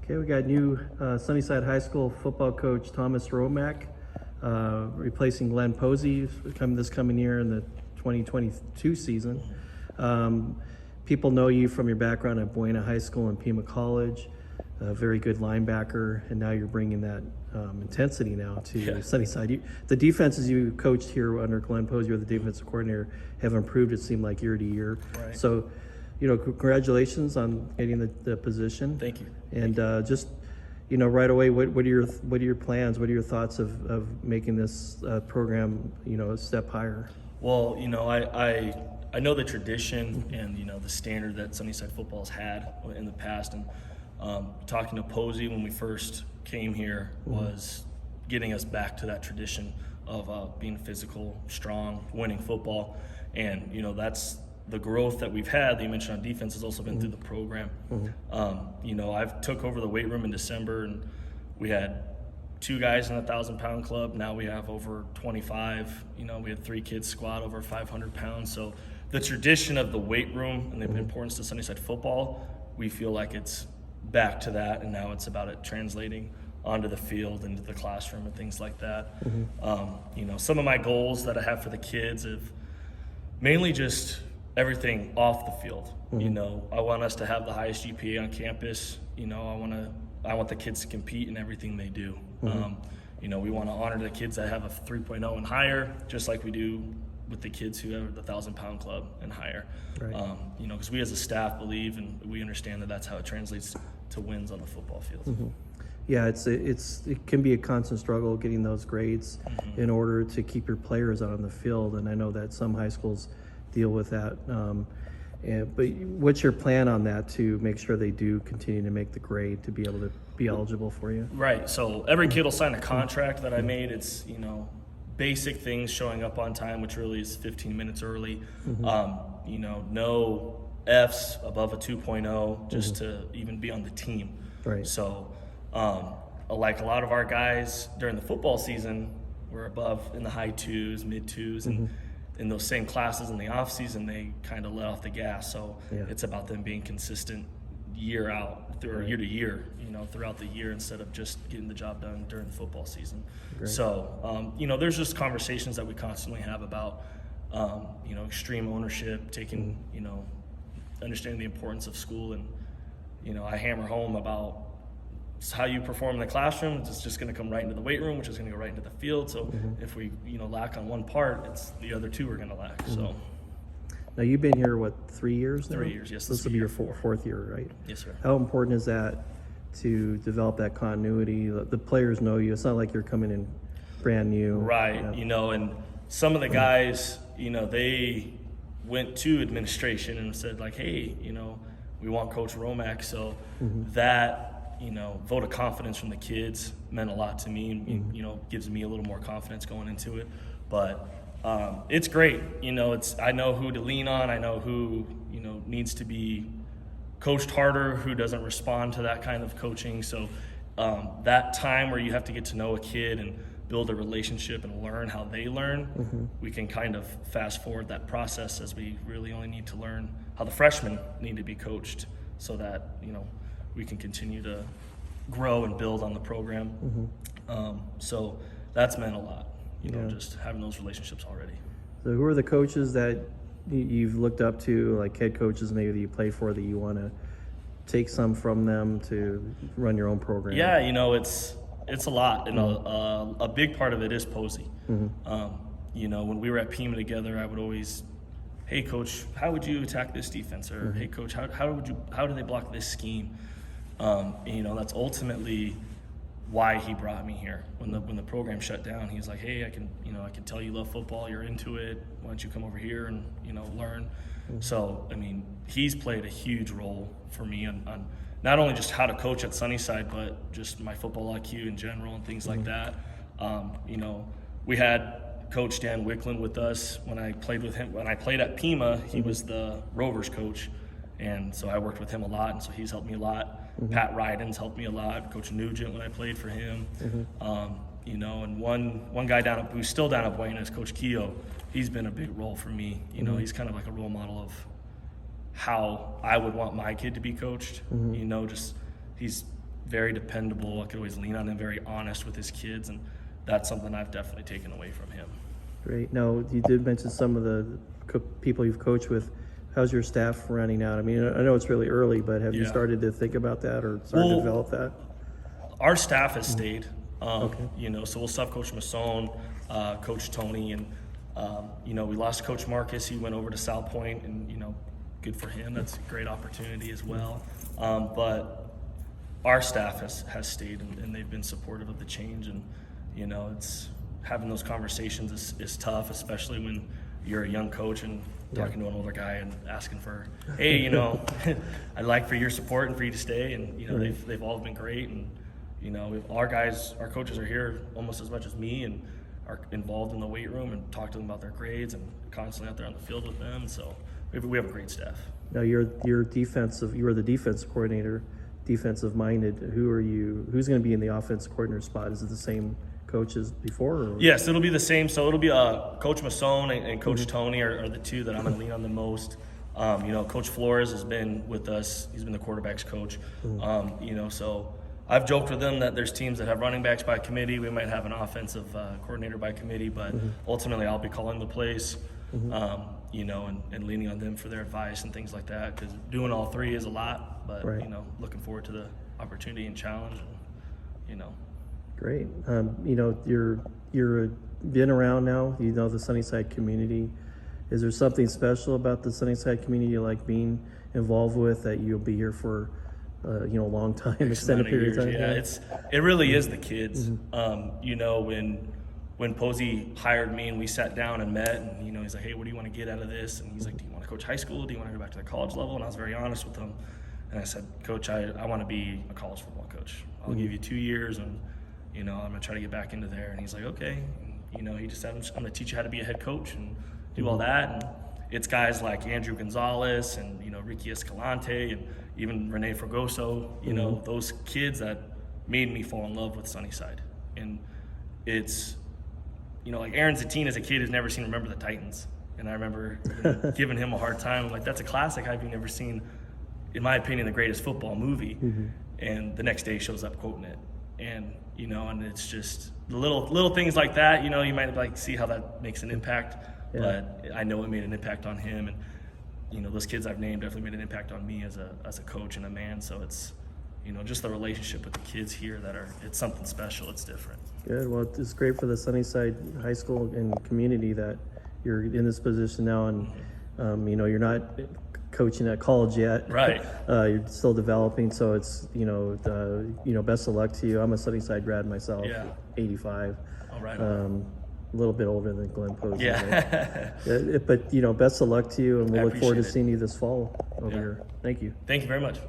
Okay, we got new Sunnyside High School football coach Thomas Romack, replacing Glenn Posey this coming year in the 2022 season. People know you from your background at Buena High School and Pima College, a very good linebacker, and now you're bringing that intensity now to Sunnyside. The defenses you coached here under Glenn Posey, or the defensive coordinator, have improved, it seemed like, year to year. Right. So, congratulations on getting the position. Thank you. And just, right away, what are your plans? What are your thoughts of making this program, a step higher? Well, I know the tradition and the standard that Sunnyside football has had in the past, and talking to Posey when we first came here was getting us back to that tradition of being physical, strong, winning football, and that's the growth that we've had that you mentioned on defense has also been through the program. I've took over the weight room in December, and we had 2 guys in the 1,000-pound club. Now we have over 25. We had 3 kids squat over 500 pounds. So the tradition of the weight room and the importance to Sunnyside football, we feel like it's back to that, and now it's about it translating onto the field, into the classroom, and things like that. Some of my goals that I have for the kids have mainly just everything off the field. I want us to have the highest GPA on campus. I want the kids to compete in everything they do. We want to honor the kids that have a 3.0 and higher, just like we do with the kids who have the 1,000-pound club and higher. Right. Because we as a staff believe and we understand that that's how it translates to wins on the football field. Yeah, it can be a constant struggle getting those grades in order to keep your players out on the field, and I know that some high schools deal with that. But what's your plan on that to make sure they do continue to make the grade to be able to be eligible for you? Right. So every kid will sign a contract that I made. It's basic things, showing up on time, which really is 15 minutes early. No Fs above a 2.0 just to even be on the team. Right. So like a lot of our guys during the football season, we're above in the high 2s, mid 2s, and in those same classes in the off season, they kind of let off the gas. So it's about them being consistent year out or year to year, throughout the year, instead of just getting the job done during the football season. Great. So, there's just conversations that we constantly have about, extreme ownership, taking, understanding the importance of school. And, I hammer home about how you perform in the classroom. It's just going to come right into the weight room, which is going to go right into the field. So if we, lack on one part, it's the other 2 are going to lack. So. Now, you've been here, 3 years now? 3 years, yes. This will be your fourth year, right? Yes, sir. How important is that to develop that continuity? The players know you. It's not like you're coming in brand new. Right, and some of the guys, they went to administration and said, like, hey, we want Coach Romack. So that, vote of confidence from the kids meant a lot to me, and, gives me a little more confidence going into it. But it's great. I know who to lean on. I know who, needs to be coached harder, who doesn't respond to that kind of coaching. So that time where you have to get to know a kid and build a relationship and learn how they learn, we can kind of fast forward that process, as we really only need to learn how the freshmen need to be coached, so that, we can continue to grow and build on the program. So that's meant a lot. Just having those relationships already. So who are the coaches that you've looked up to, like head coaches maybe that you play for, that you want to take some from them to run your own program? Yeah, it's a lot, and a big part of it is Posey. When we were at Pima together, I would always, hey coach, how would you attack this defense? Or hey coach, how do they block this scheme? That's ultimately why he brought me here. When the program shut down, he's like, hey, I can tell you love football, you're into it, why don't you come over here and learn. So he's played a huge role for me on not only just how to coach at Sunnyside, but just my football IQ in general and things like that. We had Coach Dan Wickland with us when I played with him. When I played at Pima, he was the Rovers coach, and so I worked with him a lot, and so he's helped me a lot. Pat Ryden's helped me a lot. Coach Nugent when I played for him. And one guy who's still down at Buena is Coach Keogh. He's been a big role for me. He's kind of like a role model of how I would want my kid to be coached. He's very dependable. I could always lean on him, very honest with his kids, and that's something I've definitely taken away from him. Great. Now, you did mention some of the people you've coached with. How's your staff running out? I mean, I know it's really early, but have you started to think about that or started to develop that? Our staff has stayed. Okay. You know, so we'll still have Coach Masson, Coach Tony, and you know, we lost Coach Marcus. He went over to South Point, and you know, good for him. That's a great opportunity as well. But our staff has stayed, and they've been supportive of the change. And you know, it's having those conversations is tough, especially when you're a young coach and talking to an older guy and asking for, hey, you know, I'd like for your support and for you to stay. And you know, they've all been great. And you know, our coaches are here almost as much as me and are involved in the weight room and talk to them about their grades and constantly out there on the field with them. So we have a great staff. Now you were the defensive coordinator, defensive minded. Who's going to be in the offensive coordinator spot? Is it the same coach as before? Or? Yes, it'll be the same. So it'll be Coach Masson and Coach Tony are the two that I'm going to lean on the most. You know, Coach Flores has been with us. He's been the quarterback's coach. You know, so I've joked with them that there's teams that have running backs by committee. We might have an offensive coordinator by committee, but ultimately I'll be calling the plays, you know, and leaning on them for their advice and things like that, because doing all three is a lot, but, you know, looking forward to the opportunity and challenge, and, you know. Great. You know, you're been around now, you know, the Sunnyside community. Is there something special about the Sunnyside community you like being involved with that you'll be here for you know, a long time, extended period of time? Yeah, it really is the kids. You know, when Posey hired me and we sat down and met, and you know, he's like, hey, what do you want to get out of this? And he's like, do you want to coach high school? Do you want to go back to the college level? And I was very honest with him, and I said, Coach, I want to be a college football coach. I'll give you 2 years, and you know, I'm gonna try to get back into there. And he's like, okay. And, you know, he just said, I'm gonna teach you how to be a head coach and do all that. And it's guys like Andrew Gonzalez and, you know, Ricky Escalante and even Rene Fragoso, you know, those kids that made me fall in love with Sunnyside. And it's, you know, like Aaron Zatine as a kid has never seen Remember the Titans. And I remember giving him a hard time. I'm like, that's a classic. Have you never seen, in my opinion, the greatest football movie? And the next day shows up quoting it. And, you know, and it's just the little things like that, you know, you might like see how that makes an impact. But I know it made an impact on him, and you know, those kids I've named definitely made an impact on me as a coach and a man. So it's, you know, just the relationship with the kids here it's something special. It's different. Good. Well, it's great for the Sunnyside High School and community that you're in this position now, and you know, you're not coaching at college yet. Right. You're still developing, so it's, you know, best of luck to you. I'm a Sunnyside grad myself. 85. All right. A little bit older than Glenn Posey. Yeah. But you know, best of luck to you, and we'll look forward to it. seeing you this fall over here. Thank you. Thank you very much.